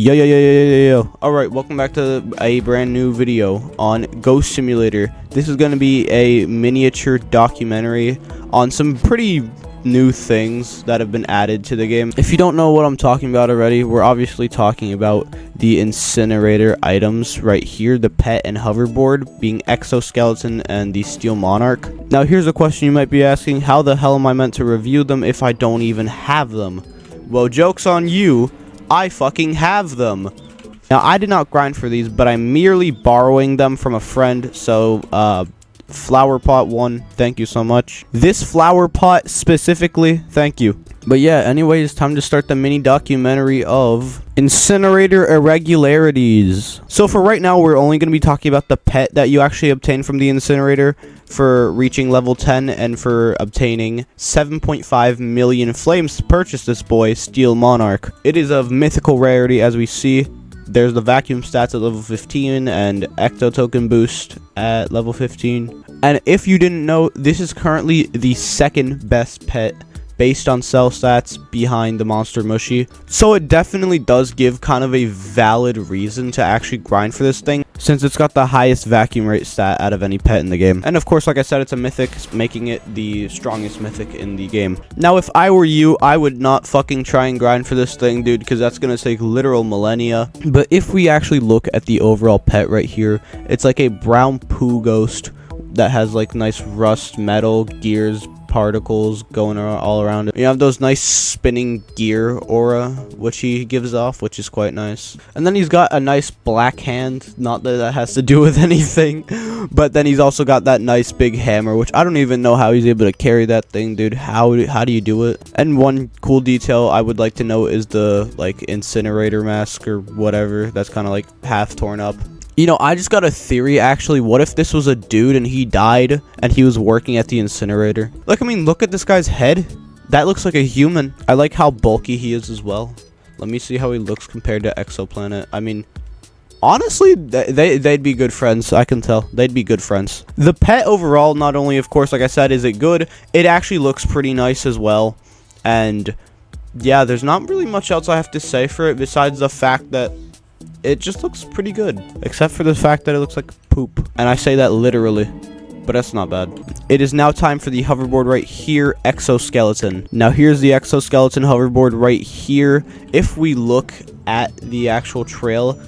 Yo. Alright, welcome back to a brand new video on Ghost Simulator. This is going to be a miniature documentary on some pretty new things that have been added to the game. If you don't know what I'm talking about already, we're obviously talking about the Incinerator items right here, the pet and hoverboard being Exoskeleton and the Steel Monarch. Now here's a question you might be asking: how the hell am I meant to review them if I don't even have them? Well, joke's on you, I fucking have them. Now, I did not grind for these, but I'm merely borrowing them from a friend. So, flower pot 1, thank you so much. This flower pot specifically, thank you. But yeah, anyway, it's time to start the mini documentary of Incinerator Irregularities. So for right now, we're only going to be talking about the pet that you actually obtain from the Incinerator for reaching level 10 and for obtaining 7.5 million flames to purchase this boy, Steel Monarch. It is of mythical rarity, as we see. There's the vacuum stats at level 15 and ecto token boost at level 15. And if you didn't know, this is currently the second best pet based on cell stats behind the monster mushy. So it definitely does give kind of a valid reason to actually grind for this thing, since it's got the highest vacuum rate stat out of any pet in the game. And of course, like I said, it's a mythic, making it the strongest mythic in the game. Now, if I were you, I would not fucking try and grind for this thing, dude, because that's gonna take literal millennia. But if we actually look at the overall pet right here, it's like a brown poo ghost that has like nice rust metal gears, particles going all around it. You have those nice spinning gear aura which he gives off, which is quite nice. And then he's got a nice black hand, not that that has to do with anything, but then he's also got that nice big hammer, which I don't even know how he's able to carry that thing, dude. How do you do it? And one cool detail I would like to know is the like incinerator mask or whatever that's kind of like half torn up. You know, I just got a theory, actually. What if this was a dude and he died and he was working at the incinerator? Like, I mean, look at this guy's head. That looks like a human. I like how bulky he is as well. Let me see how he looks compared to Exoplanet. I mean, honestly, they'd be good friends. I can tell. They'd be good friends. The pet overall, not only, of course, like I said, is it good, it actually looks pretty nice as well. And, yeah, there's not really much else I have to say for it besides the fact that it just looks pretty good, except for the fact that it looks like poop. And I say that literally, but that's not bad. It is now time for the hoverboard right here, Exoskeleton. Now here's the Exoskeleton hoverboard right here. If we look at the actual trail,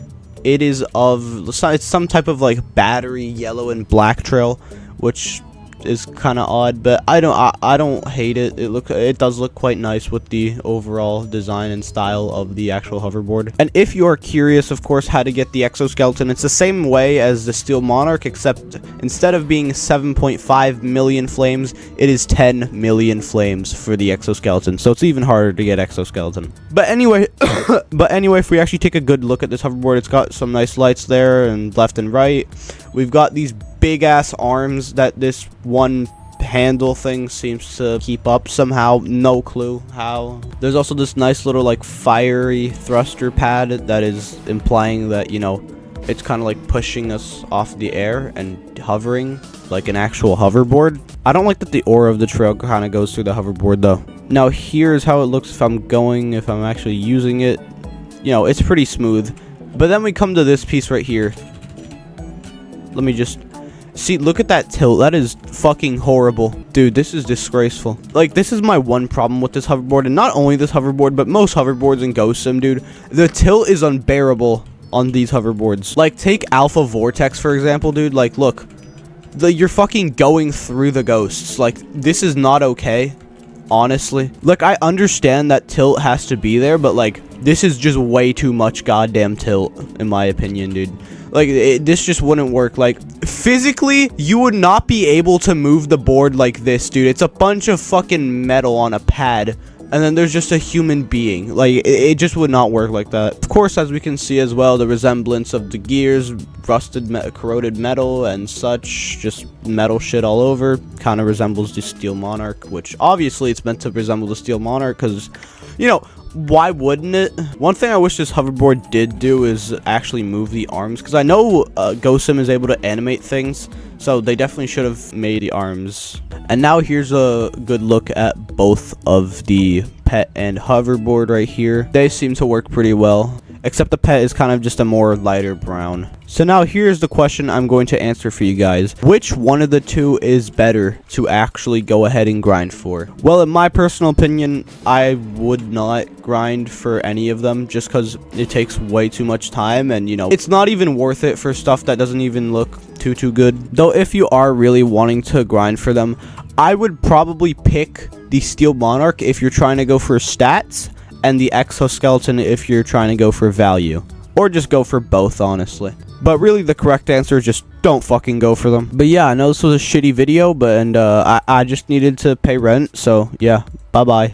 it is it's some type of like battery yellow and black trail, which is kind of odd, but I don't hate it. It does look quite nice with the overall design and style of the actual hoverboard. And if you are curious, of course, how to get the Exoskeleton, it's the same way as the Steel Monarch, except instead of being 7.5 million flames, it is 10 million flames for the Exoskeleton. So it's even harder to get Exoskeleton. But anyway, if we actually take a good look at this hoverboard, it's got some nice lights there and left and right. We've got these big ass arms that this one handle thing seems to keep up somehow. No clue how. There's also this nice little like fiery thruster pad that is implying that, you know, it's kind of like pushing us off the air and hovering like an actual hoverboard. I don't like that the aura of the trail kind of goes through the hoverboard though. Now here's how it looks if I'm actually using it. You know, it's pretty smooth. But then we come to this piece right here. Let me just see, look at that tilt. That is fucking horrible. Dude, this is disgraceful. Like, this is my one problem with this hoverboard. And not only this hoverboard, but most hoverboards in Ghost Sim, dude. The tilt is unbearable on these hoverboards. Like, take Alpha Vortex, for example, dude. Like, look. You're fucking going through the ghosts. Like, this is not okay. Honestly. Like, I understand that tilt has to be there, but, like, this is just way too much goddamn tilt, in my opinion, dude. Like, this just wouldn't work. Like, physically, you would not be able to move the board like this, dude. It's a bunch of fucking metal on a pad, and then there's just a human being. Like, it just would not work like that. Of course, as we can see as well, the resemblance of the gears, rusted, corroded metal, and such, just metal shit all over, kind of resembles the Steel Monarch, which obviously it's meant to resemble the Steel Monarch, because, you know, why wouldn't it? One thing I wish this hoverboard did do is actually move the arms, because I know Ghost Sim is able to animate things, so they definitely should have made the arms. And now here's a good look at both of the pet and hoverboard right here. They seem to work pretty well. except the pet is kind of just a more lighter brown. So now here's the question I'm going to answer for you guys. Which one of the two is better to actually go ahead and grind for? Well, in my personal opinion, I would not grind for any of them just because it takes way too much time, and you know, it's not even worth it for stuff that doesn't even look too good. Though if you are really wanting to grind for them, I would probably pick the Steel Monarch if you're trying to go for stats, and the Exoskeleton if you're trying to go for value. Or just go for both, honestly. But really, the correct answer is just don't fucking go for them. But yeah, I know this was a shitty video, but I just needed to pay rent, so yeah, bye-bye.